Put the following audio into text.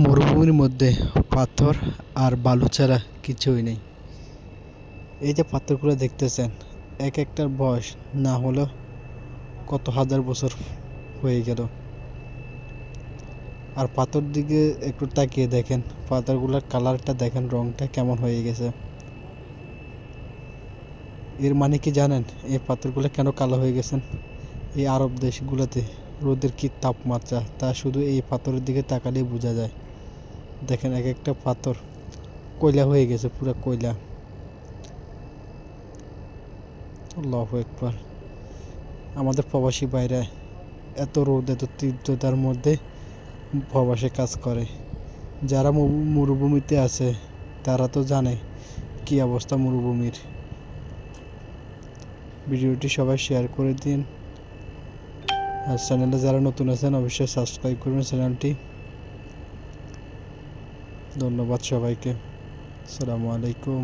মরুভূমির মধ্যে পাথর আর বালু ছাড়া কিছুই নেই। এই যে পাথরগুলো দেখতেছেন, এক একটার বয়স না হলেও কত হাজার বছর হয়ে গেল। আর পাথর দিকে একটু তাকিয়ে দেখেন, পাথরগুলোর কালারটা দেখেন, রংটা কেমন হয়ে গেছে। এর মানে কি জানেন এই পাথরগুলো কেন কালো হয়ে গেছেন? এই আরব দেশগুলোতে রোদের কি তাপমাত্রা তা শুধু এই পাথরের দিকে তাকালেই বোঝা যায়। দেখেন এক একটা পাথর কয়লা হয়ে গেছে, পুরো কয়লা। আল্লাহু আকবার। আমাদের প্রবাসী ভাইরা এত রোদ এত তীব্রতার মধ্যে প্রবাসে কাজ করে। যারা মরুভূমিতে আছে তারা তো জানে কি অবস্থা মরুভূমির। ভিডিওটি সবাই শেয়ার করে দিন। আর চ্যানেলে যারা নতুন আছেন অবশ্যই সাবস্ক্রাইব করবেন চ্যানেলটি। ধন্যবাদ সবাইকে। আসসালামু আলাইকুম।